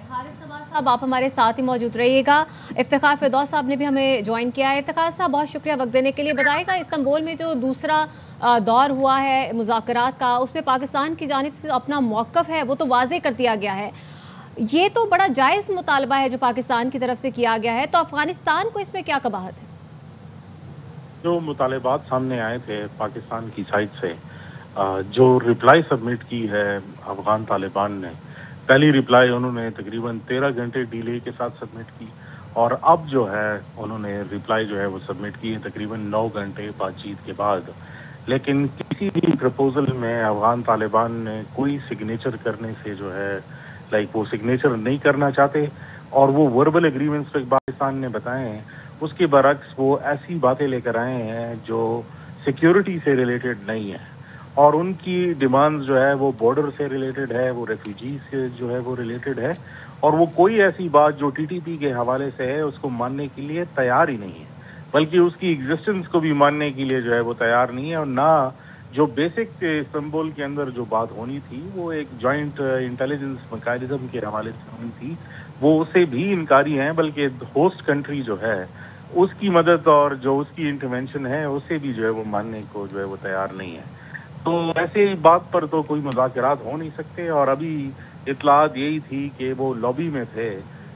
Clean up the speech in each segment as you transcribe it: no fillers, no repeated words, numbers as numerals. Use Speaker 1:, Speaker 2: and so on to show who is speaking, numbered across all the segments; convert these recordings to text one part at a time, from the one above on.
Speaker 1: हारिस नवाज साहब, आप हमारे साथ ही मौजूद रहिएगा। इफ्तिखार फिरदौस साहब ने भी हमें ज्वाइन किया है। इफ्तिखार साहब, बहुत शुक्रिया वक्त देने के लिए। बताइएगा, इस्तांबुल में जो दूसरा दौर हुआ है मुज़ाकरात का, उसमें पाकिस्तान की जानिब से अपना मौक़िफ़ है वो तो वाज़ेह कर दिया गया है। ये तो बड़ा जायज़ मुतालबा है जो पाकिस्तान की तरफ से किया गया है, तो अफ़गानिस्तान को इसमें क्या कबाहत है?
Speaker 2: जो मुतालबात सामने आए थे पाकिस्तान की साइड से, जो रिप्लाई सबमिट की है अफगान तालिबान ने, पहली रिप्लाई उन्होंने तकरीबन 13 घंटे डिले के साथ सबमिट की, और अब जो है उन्होंने रिप्लाई जो है वो सबमिट की है तकरीबन 9 घंटे बातचीत के बाद। लेकिन किसी भी प्रपोजल में अफगान तालिबान ने कोई सिग्नेचर करने से जो है वो सिग्नेचर नहीं करना चाहते, और वो वर्बल एग्रीमेंट्स पे पाकिस्तान ने बताए हैं, उसके बरक्स वो ऐसी बातें लेकर आए हैं जो सिक्योरिटी से रिलेटेड नहीं है, और उनकी डिमांड्स जो है वो बॉर्डर से रिलेटेड है, वो रेफ्यूजी से जो है वो रिलेटेड है, और वो कोई ऐसी बात जो टीटीपी के हवाले से है उसको मानने के लिए तैयार ही नहीं है, बल्कि उसकी एग्जिस्टेंस को भी मानने के लिए जो है वो तैयार नहीं है। और ना जो बेसिक इस्तांबुल के अंदर जो बात होनी थी वो एक जॉइंट इंटेलिजेंस मैकेनिज्म के हवाले से होनी थी, वो उससे भी इनकारी हैं, बल्कि होस्ट कंट्री जो है उसकी मदद और जो उसकी इंटरवेंशन है उससे भी जो है वो मानने को जो है वो तैयार नहीं है। तो ऐसे बात पर तो कोई मुज़ाकरात हो नहीं सकते। और अभी इत्तलात यही थी कि वो लॉबी में थे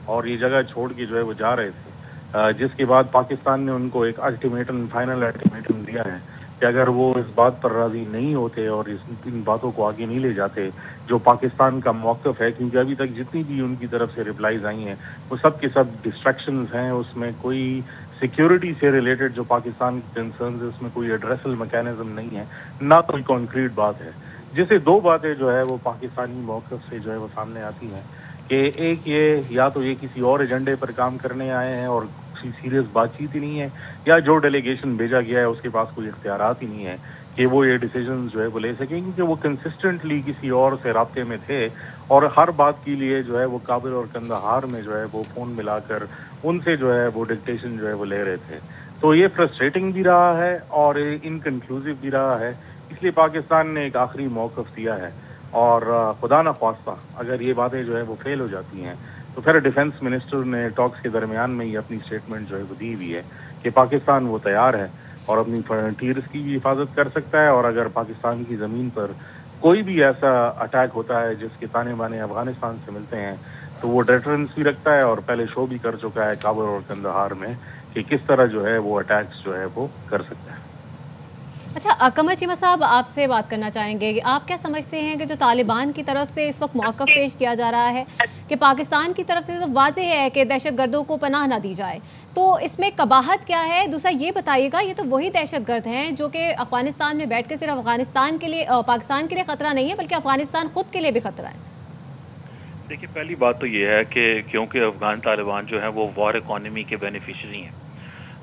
Speaker 2: और ये जगह छोड़ के जो है वो जा रहे थे, जिसके बाद पाकिस्तान ने उनको एक अल्टीमेटम, फाइनल अल्टीमेटम दिया है कि अगर वो इस बात पर राज़ी नहीं होते और इन बातों को आगे नहीं ले जाते जो पाकिस्तान का मौक़िफ़ है, क्योंकि अभी तक जितनी भी उनकी तरफ से रिप्लाईज आई हैं वो सब के सब डिस्ट्रैक्शंस हैं, उसमें कोई सिक्योरिटी से रिलेटेड जो पाकिस्तान की कंसर्न्स है उसमें कोई एड्रेसल मैकेनिज्म नहीं है, ना कोई कॉन्क्रीट बात है। जिससे दो बातें जो है वो पाकिस्तानी मौक़िफ़ से जो है वो सामने आती हैं कि एक ये, या तो ये किसी और एजेंडे पर काम करने आए हैं और सीरियस बातचीत ही नहीं है, या जो डेलीगेशन भेजा गया है उसके पास कोई इख्तियारात ही नहीं है कि वो ये डिसीजन जो है वो ले सकें, क्योंकि वो कंसिस्टेंटली किसी और से राब्ते में थे और हर बात के लिए जो है वो काबिल और कंदहार में जो है वो फ़ोन मिलाकर उनसे जो है वो डिक्टेशन जो है वो ले रहे थे। तो ये फ्रस्ट्रेटिंग भी रहा है और इनकन्क्लूसिव भी रहा है, इसलिए पाकिस्तान ने एक आखिरी मौक़िफ़ दिया है। और खुदा न ख्वास्ता अगर ये बातें जो है वो फेल हो जाती हैं तो फिर डिफेंस मिनिस्टर ने टॉक्स के दरमियान में ही अपनी स्टेटमेंट जो है वो दी हुई है कि पाकिस्तान वो तैयार है और अपनी फ्रंटियर्स की भी हिफाजत कर सकता है, और अगर पाकिस्तान की ज़मीन पर कोई भी ऐसा अटैक होता है जिसके ताने बाने अफगानिस्तान से मिलते हैं तो वो डेटरेंस भी रखता है, और पहले शो भी कर चुका है काबुल और कंदहार में कि किस तरह जो है वो अटैक्स जो है वो कर सकता है।
Speaker 1: अच्छा, कमर चीमा साहब, आपसे बात करना चाहेंगे कि आप क्या समझते हैं कि जो तालिबान की तरफ से इस वक्त मौक़िफ़ पेश किया जा रहा है कि पाकिस्तान की तरफ से तो वाज़ेह है कि दहशतगर्दों को पनाह ना दी जाए, तो इसमें कबाहत क्या है? दूसरा ये बताइएगा, ये तो वही दहशतगर्द हैं जो कि अफ़गानिस्तान में बैठ के सिर्फ अफ़गानिस्तान के लिए, पाकिस्तान के लिए ख़तरा नहीं है बल्कि अफ़गानिस्तान ख़ुद के लिए भी ख़तरा है।
Speaker 3: देखिए, पहली बात तो ये है कि क्योंकि अफ़गान तालिबान जो है वो वॉर इकॉनमी के बेनिफिशरी हैं,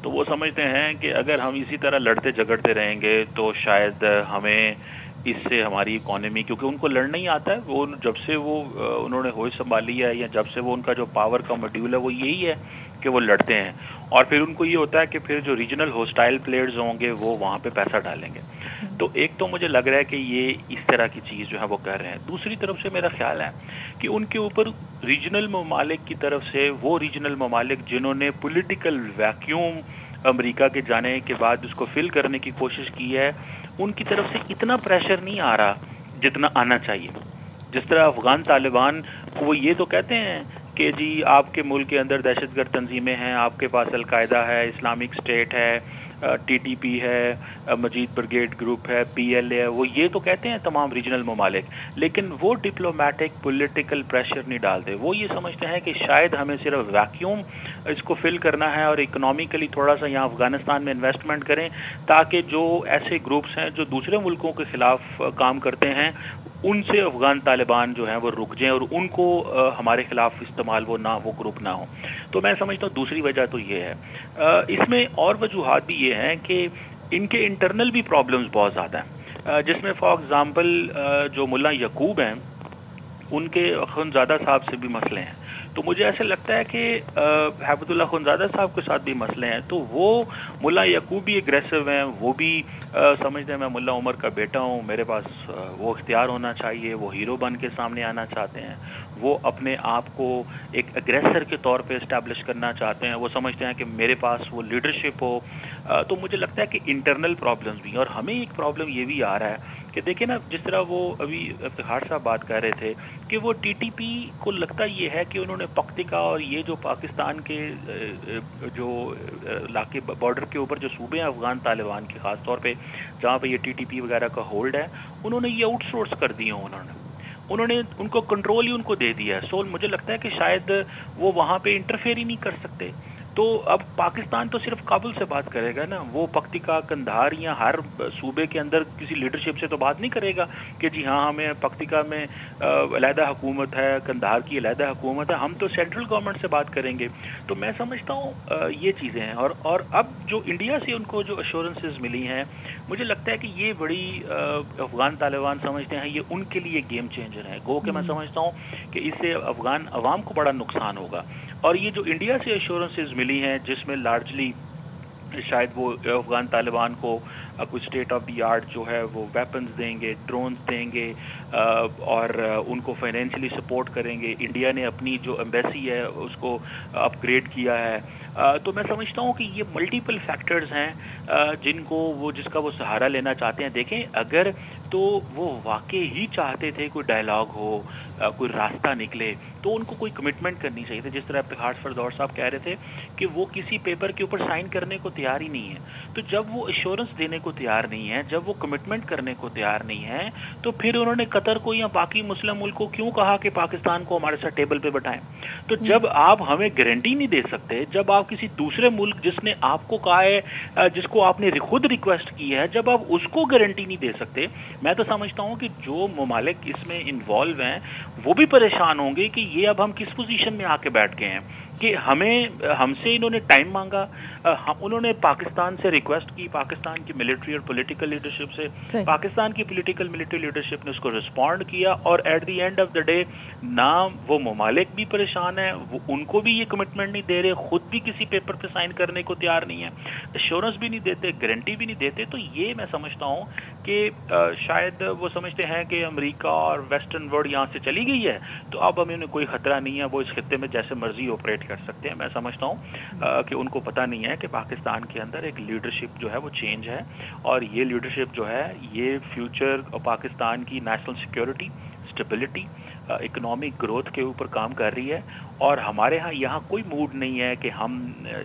Speaker 3: तो वो समझते हैं कि अगर हम इसी तरह लड़ते झगड़ते रहेंगे तो शायद हमें इससे हमारी इकॉनमी, क्योंकि उनको लड़ना ही आता है, वो जब से वो उन्होंने होश संभाली है या जब से वो उनका जो पावर का मॉड्यूल है वो यही है कि वो लड़ते हैं, और फिर उनको ये होता है कि फिर जो रीजनल होस्टाइल प्लेयर्स होंगे वो वहाँ पे पैसा डालेंगे। तो एक तो मुझे लग रहा है कि ये इस तरह की चीज़ जो है वो कर रहे हैं। दूसरी तरफ से मेरा ख्याल है कि उनके ऊपर रीजनल ममालिक की तरफ से, वो रीजनल ममालिक जिन्होंने पॉलिटिकल वैक्यूम अमेरिका के जाने के बाद उसको फिल करने की कोशिश की है, उनकी तरफ से इतना प्रेशर नहीं आ रहा जितना आना चाहिए। जिस तरह अफगान तालिबान को वो ये तो कहते हैं कि जी आपके मुल्क के अंदर दहशतगर्द तंजीमें हैं, आपके पास अलकायदा है, इस्लामिक स्टेट है, टीटीपी है, मजीद ब्रिगेड ग्रुप है, पीएलए है, वो ये तो कहते हैं तमाम रीजनल ममालिक, लेकिन वो डिप्लोमेटिक पॉलिटिकल प्रेशर नहीं डालते। वो ये समझते हैं कि शायद हमें सिर्फ वैक्यूम इसको फिल करना है और इकोनॉमिकली थोड़ा सा यहाँ अफगानिस्तान में इन्वेस्टमेंट करें, ताकि जो ऐसे ग्रुप्स हैं जो दूसरे मुल्कों के खिलाफ काम करते हैं उनसे अफगान तालिबान जो है वो रुक जाएं और उनको हमारे खिलाफ इस्तेमाल वो ग्रुप ना हो। तो मैं समझता हूँ दूसरी वजह तो ये है। इसमें और वजूहात भी ये हैं कि इनके इंटरनल भी प्रॉब्लम्स बहुत ज़्यादा हैं, जिसमें फॉर एग्जांपल जो मुल्ला यकूब हैं उनके खुनज़ादा साहब से भी मसले हैं। तो मुझे ऐसे लगता है कि हैबतुल्लाह खुनज़ादा साहब के साथ भी मसले हैं। तो वो मुल्ला यकूब भी एग्रेसिव हैं, वो भी समझते हैं मैं मुल्ला उमर का बेटा हूँ, मेरे पास वो इख्तियार होना चाहिए, वो हीरो बन के सामने आना चाहते हैं। وہ اپنے آپ کو ایک اگریسر کے طور پہ اسٹیبلش کرنا چاہتے ہیں. وہ سمجھتے ہیں کہ میرے پاس وہ لیڈرشپ ہو. تو مجھے لگتا ہے کہ انٹرنل پرابلمز بھی ہیں. اور ہمیں ایک پرابلم یہ بھی آ رہا ہے کہ دیکھیں نا، جس طرح وہ ابھی افتخار صاحب بات کر رہے تھے کہ وہ ٹی ٹی پی کو لگتا یہ ہے کہ انہوں نے پکتیکا اور یہ جو پاکستان کے جو علاقے بارڈر کے اوپر جو صوبے ہیں افغان طالبان کے، خاص طور پہ جہاں پہ یہ ٹی ٹی پی وغیرہ کا ہولڈ ہے، انہوں نے یہ آؤٹ سورس کر دی ہوں. انہوں نے ان کو کنٹرول ہی ان کو دے دیا ہے. سو مجھے لگتا ہے کہ شاید وہ وہاں پہ انٹرفیئر ہی نہیں کر سکتے. تو اب پاکستان تو صرف کابل سے بات کرے گا نا، وہ پکتیکا، قندھار یا ہر صوبے کے اندر کسی لیڈرشپ سے تو بات نہیں کرے گا کہ جی ہاں ہمیں پکتیکا میں علیحدہ حکومت ہے، قندھار کی علیحدہ حکومت ہے. ہم تو سینٹرل گورنمنٹ سے بات کریں گے. تو میں سمجھتا ہوں یہ چیزیں ہیں. اور اب جو انڈیا سے ان کو جو ایشورنسز ملی ہیں، مجھے لگتا ہے کہ یہ بڑی افغان طالبان سمجھتے ہیں یہ ان کے لیے گیم چینجر ہے. گو کہ میں سمجھتا ہوں کہ اس سے افغان عوام کو بڑا نقصان ہوگا. اور یہ جو انڈیا سے ایشورنسز ملی ہیں، جس میں لارجلی شاید وہ افغان طالبان کو کوئی اسٹیٹ آف دی آرٹ جو ہے وہ ویپنز دیں گے، ڈرونز دیں گے، اور ان کو فائنینشلی سپورٹ کریں گے. انڈیا نے اپنی جو ایمبیسی ہے اس کو اپ گریڈ کیا ہے. تو میں سمجھتا ہوں کہ یہ ملٹیپل فیکٹرز ہیں جس کا وہ سہارا لینا چاہتے ہیں. دیکھیں اگر تو وہ واقعی ہی چاہتے تھے کوئی ڈائلاگ ہو، کوئی راستہ نکلے، تو ان کو کوئی کمٹمنٹ کرنی چاہیے تھی. جس طرح افتخار فردوس صاحب کہہ رہے تھے کہ وہ کسی پیپر کے اوپر سائن کرنے کو تیار ہی نہیں ہے. تو جب وہ ایشورنس دینے کو تیار نہیں ہے، جب وہ کمٹمنٹ کرنے کو تیار نہیں ہے، تو پھر انہوں نے قطر کو یا باقی مسلم ملک کو کیوں کہا کہ پاکستان کو ہمارے ساتھ ٹیبل پہ بٹھائیں؟ تو جب آپ ہمیں گارنٹی نہیں دے سکتے، جب آپ کسی دوسرے ملک جس نے آپ کو کہا ہے، جس کو آپ نے خود ریکویسٹ کی ہے، جب آپ اس کو گارنٹی نہیں دے سکتے، میں تو سمجھتا ہوں کہ جو ممالک اس میں انوالو ہیں وہ بھی پریشان ہوں گے کہ یہ اب ہم کس پوزیشن میں آ کے بیٹھ گئے ہیں کہ ہم سے انہوں نے ٹائم مانگا، انہوں نے پاکستان سے ریکویسٹ کی، پاکستان کی ملٹری اور پولیٹیکل لیڈرشپ سے، پاکستان کی پولیٹیکل ملٹری لیڈرشپ نے اس کو رسپونڈ کیا. اور at the end of the day نہ وہ ممالک بھی پریشان ہیں، ان کو بھی یہ کمٹمنٹ نہیں دے رہے، خود بھی کسی پیپر پہ سائن کرنے کو تیار نہیں ہے، ایشورنس بھی نہیں دیتے، گارنٹی بھی نہیں دیتے. تو یہ میں سمجھتا ہوں کہ شاید وہ سمجھتے ہیں کہ امریکہ اور ویسٹرن ورلڈ یہاں سے چلی گئی ہے تو اب ہمیں کوئی خطرہ نہیں ہے، وہ اس خطے میں جیسے مرضی آپریٹ کر سکتے ہیں. میں سمجھتا ہوں کہ ان کو پتہ نہیں ہے کہ پاکستان کے اندر ایک لیڈرشپ جو ہے وہ چینج ہے، اور یہ لیڈرشپ جو ہے یہ فیوچر پاکستان کی national security, stability, economic growth کے اوپر کام کر رہی ہے. اور ہمارے ہاں یہاں کوئی موڈ نہیں ہے کہ ہم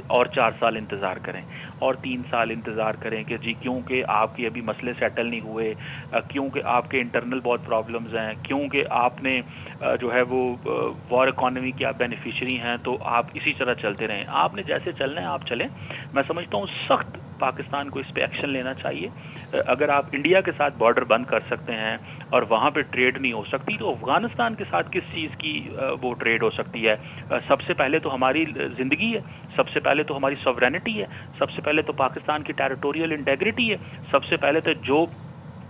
Speaker 3: اور 4 سال انتظار کریں اور 3 سال انتظار کریں کہ جی کیونکہ آپ کے ابھی مسئلے سیٹل نہیں ہوئے، کیونکہ آپ کے انٹرنل بہت پرابلمز ہیں، کیونکہ آپ نے جو ہے وہ وار اکانومی کے آپ بینیفیشری ہیں تو آپ اسی طرح چلتے رہیں. آپ نے جیسے چلنا ہے آپ چلیں. میں سمجھتا ہوں سخت پاکستان کو اس پہ ایکشن لینا چاہیے. اگر آپ انڈیا کے ساتھ بارڈر بند کر سکتے ہیں اور وہاں پہ ٹریڈ نہیں ہو سکتی تو افغانستان کے ساتھ کس چیز کی وہ ٹریڈ ہو سکتی ہے؟ سب سے پہلے تو ہماری زندگی ہے، سب سے پہلے تو ہماری سوورینٹی ہے، سب سے پہلے تو پاکستان کی ٹیریٹوریل انٹیگریٹی ہے، سب سے پہلے تو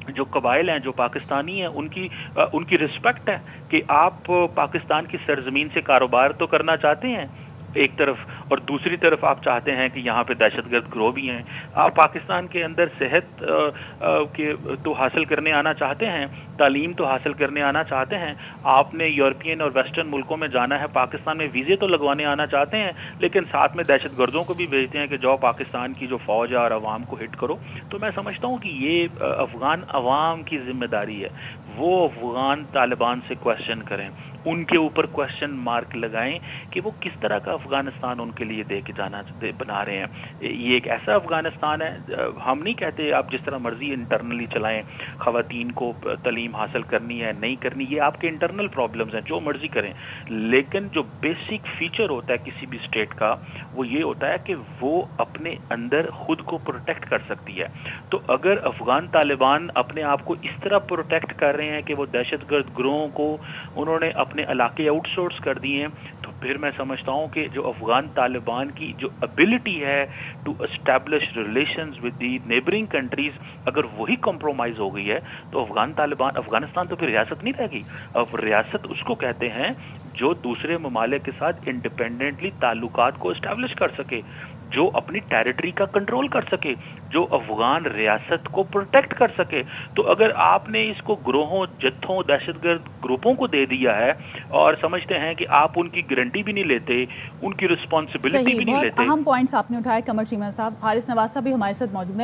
Speaker 3: جو قبائل ہیں، جو پاکستانی ہیں، ان کی رسپیکٹ ہے کہ آپ پاکستان کی سرزمین سے کاروبار تو کرنا چاہتے ہیں ایک طرف، اور دوسری طرف آپ چاہتے ہیں کہ یہاں پہ دہشت گرد گروہ بھی ہیں. آپ پاکستان کے اندر صحت کے تو حاصل کرنے آنا چاہتے ہیں، تعلیم تو حاصل کرنے آنا چاہتے ہیں. آپ نے یورپین اور ویسٹرن ملکوں میں جانا ہے، پاکستان میں ویزے تو لگوانے آنا چاہتے ہیں، لیکن ساتھ میں دہشت گردوں کو بھی بھیجتے ہیں کہ جاؤ پاکستان کی جو فوج ہے اور عوام کو ہٹ کرو. تو میں سمجھتا ہوں کہ یہ افغان عوام کی ذمہ داری ہے، وہ افغان طالبان سے کوشچن کریں، ان کے اوپر کوشچن مارک لگائیں کہ وہ کس طرح کا افغانستان ان کے لیے دے کے جانا بنا رہے ہیں. یہ ایک ایسا افغانستان ہے، ہم نہیں کہتے آپ جس طرح مرضی انٹرنلی چلائیں، خواتین کو تعلیم حاصل کرنی ہے نہیں کرنی، یہ آپ کے انٹرنل پرابلمز ہیں، جو مرضی کریں، لیکن جو بیسک فیچر ہوتا ہے کسی بھی اسٹیٹ کا وہ یہ ہوتا ہے کہ وہ اپنے اندر خود کو پروٹیکٹ کر سکتی ہے. تو اگر افغان طالبان اپنے آپ کو اس طرح پروٹیکٹ کر رہے ہیں کہ وہ دہشت گرد گروہوں کو انہوں نے اپنے علاقے آؤٹ سورس کر دیے ہیں، تو پھر میں سمجھتا ہوں کہ جو افغان طالبان کی جو ابیلٹی ہے to establish relations with the neighbouring countries, اگر وہی کمپرومائز ہو گئی ہے تو افغانستان تو پھر ریاست نہیں رہ گئی. اب ریاست اس کو کہتے ہیں جو دوسرے ممالک کے ساتھ انڈیپینڈنٹلی تعلقات کو اسٹیبلش کر سکے. جو اپنی ٹیریٹری کا کنٹرول کر سکے، جو افغان ریاست کو پروٹیکٹ کر سکے. تو اگر آپ نے اس کو گروہوں، جتھوں، دہشت گرد گروپوں کو دے دیا ہے اور سمجھتے ہیں کہ آپ ان کی گارنٹی بھی نہیں لیتے، ان کی رسپانسبلٹی
Speaker 4: صحیح،
Speaker 3: بھی نہیں
Speaker 4: بہت
Speaker 3: لیتے.
Speaker 4: اہم پوائنٹس آپ نے اٹھائے قمر چیمہ صاحب. حارث نواز صاحب بھی ہمارے ساتھ موجود ہیں.